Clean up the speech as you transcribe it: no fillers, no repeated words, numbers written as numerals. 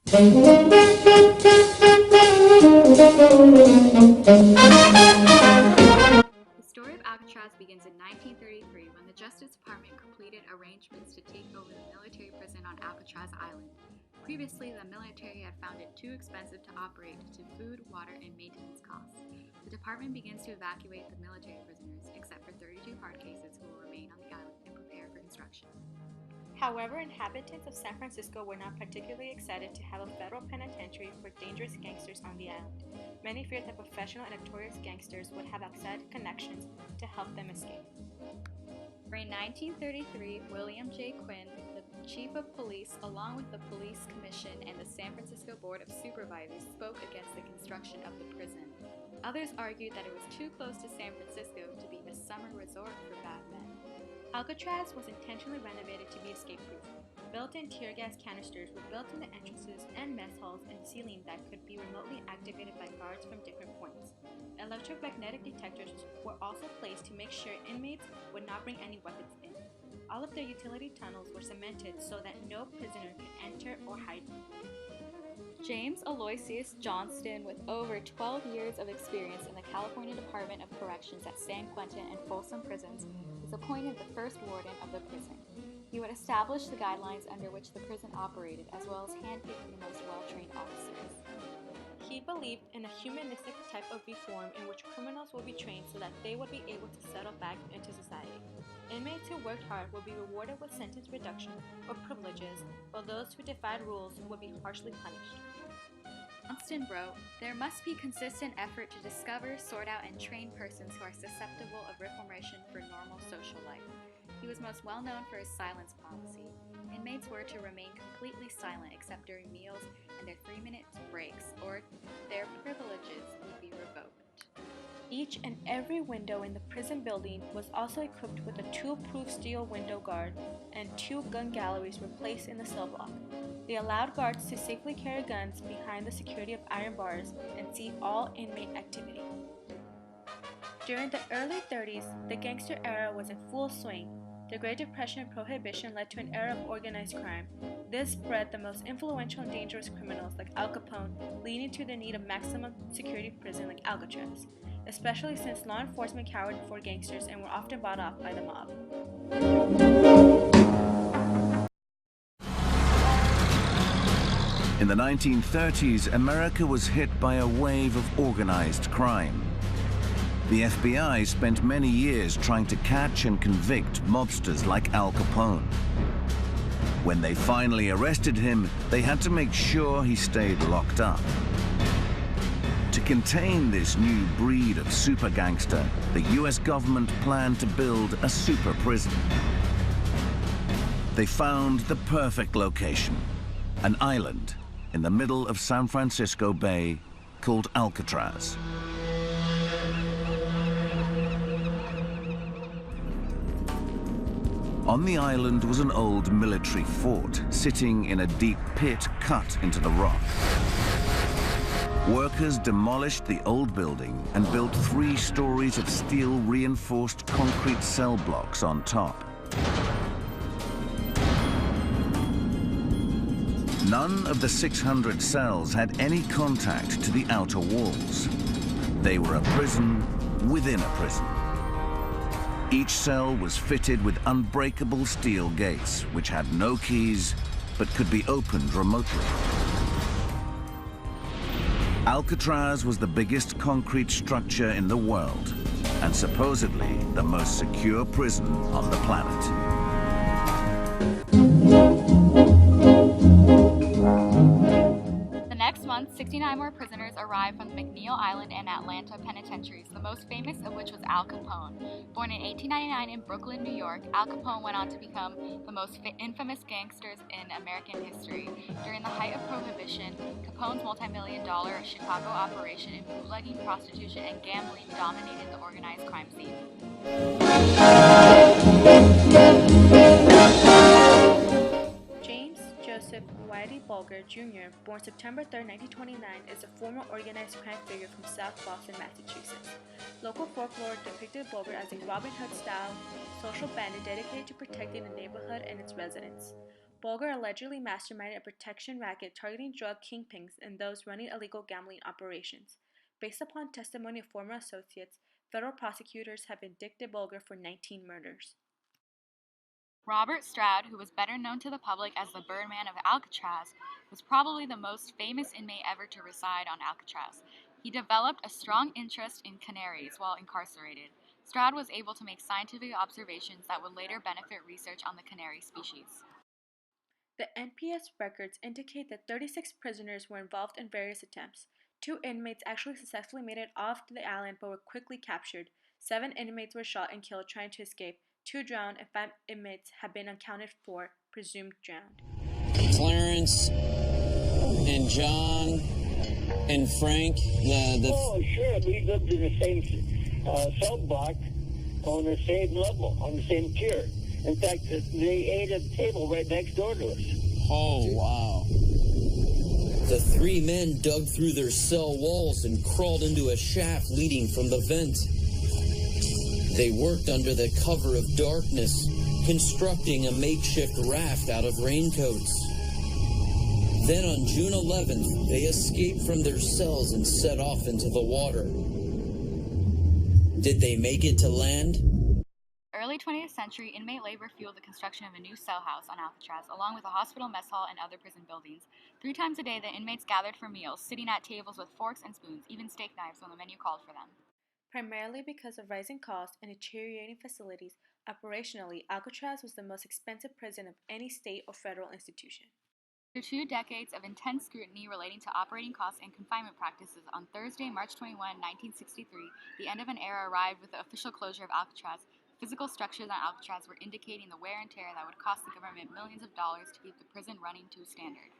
The story of Alcatraz begins in 1933 when the Justice Department completed arrangements to take over the military prison on Alcatraz Island. Previously, the military had found it too expensive to operate due to food, water, and maintenance costs. The department begins to evacuate the military prisoners, except for 32 hard cases who will remain on the island and prepare for construction. However, inhabitants of San Francisco were not particularly excited to have a federal penitentiary for dangerous gangsters on the island. Many feared that professional and notorious gangsters would have outside connections to help them escape. In 1933, William J. Quinn, the chief of police, along with the Police Commission and the San Francisco Board of Supervisors, spoke against the construction of the prison. Others argued that it was too close to San Francisco to be a summer resort for bad men. Alcatraz was intentionally renovated to be escape-proof. Built-in tear gas canisters were built in the entrances and mess halls and ceiling that could be remotely activated by guards from different points. Electromagnetic detectors were also placed to make sure inmates would not bring any weapons in. All of the utility tunnels were cemented so that no prisoner could enter or hide. James Aloysius Johnston, with over 12 years of experience in the California Department of Corrections at San Quentin and Folsom prisons, was appointed the first warden of the prison. He would establish the guidelines under which the prison operated, as well as handpick the most well-trained officers. He believed in a humanistic type of reform in which criminals would be trained so that they would be able to settle back into society. Inmates who worked hard would be rewarded with sentence reduction or privileges, while those who defied rules would be harshly punished. Johnston wrote, "There must be consistent effort to discover, sort out, and train persons who are susceptible of reformation for normal social life." He was most well known for his silence policy. Inmates were to remain completely silent except during meals and their 3-minute breaks, or their privileges would be revoked. Each and every window in the prison building was also equipped with a tool-proof steel window guard, and 2 gun galleries were placed in the cell block. They allowed guards to safely carry guns behind the security of iron bars and see all inmate activity. During the early 30s, the gangster era was in full swing. The Great Depression and Prohibition led to an era of organized crime. This bred the most influential and dangerous criminals like Al Capone, leading to the need of maximum security prison like Alcatraz, especially since law enforcement cowered before gangsters and were often bought off by the mob. In the 1930s, America was hit by a wave of organized crime. The FBI spent many years trying to catch and convict mobsters like Al Capone. When they finally arrested him, they had to make sure he stayed locked up. To contain this new breed of super gangster, the US government planned to build a super prison. They found the perfect location, an island in the middle of San Francisco Bay called Alcatraz. On the island was an old military fort sitting in a deep pit cut into the rock. Workers demolished the old building and built 3 stories of steel-reinforced concrete cell blocks on top. None of the 600 cells had any contact to the outer walls. They were a prison within a prison. Each cell was fitted with unbreakable steel gates, which had no keys, but could be opened remotely. Alcatraz was the biggest concrete structure in the world, and supposedly the most secure prison on the planet. Next month, 69 more prisoners arrived from the McNeil Island and Atlanta penitentiaries, the most famous of which was Al Capone. Born in 1899 in Brooklyn, New York, Al Capone went on to become the most infamous gangsters in American history. During the height of Prohibition, Capone's multi-million-dollar Chicago operation in bootlegging, prostitution, and gambling dominated the organized crime scene. Whitey Bulger, Jr., born September 3, 1929, is a former organized crime figure from South Boston, Massachusetts. Local folklore depicted Bulger as a Robin Hood-style social bandit dedicated to protecting the neighborhood and its residents. Bulger allegedly masterminded a protection racket targeting drug kingpins and those running illegal gambling operations. Based upon testimony of former associates, federal prosecutors have indicted Bulger for 19 murders. Robert Stroud, who was better known to the public as the Birdman of Alcatraz, was probably the most famous inmate ever to reside on Alcatraz. He developed a strong interest in canaries while incarcerated. Stroud was able to make scientific observations that would later benefit research on the canary species. The NPS records indicate that 36 prisoners were involved in various attempts. 2 inmates actually successfully made it off the island but were quickly captured. 7 inmates were shot and killed trying to escape. 2 drowned and 5 inmates have been accounted for, presumed drowned. Clarence and John and Frank, Oh, sure. We lived in the same cell block on the same level, on the same tier. In fact, they ate at the table right next door to us. Oh, wow. The 3 men dug through their cell walls and crawled into a shaft leading from the vent. They worked under the cover of darkness, constructing a makeshift raft out of raincoats. Then on June 11th, they escaped from their cells and set off into the water. Did they make it to land? Early 20th century, inmate labor fueled the construction of a new cell house on Alcatraz, along with a hospital mess hall and other prison buildings. 3 times a day, the inmates gathered for meals, sitting at tables with forks and spoons, even steak knives when the menu called for them. Primarily because of rising costs and deteriorating facilities, operationally, Alcatraz was the most expensive prison of any state or federal institution. After 2 decades of intense scrutiny relating to operating costs and confinement practices, on Thursday, March 21, 1963, the end of an era arrived with the official closure of Alcatraz. Physical structures on Alcatraz were indicating the wear and tear that would cost the government millions of dollars to keep the prison running to a standard.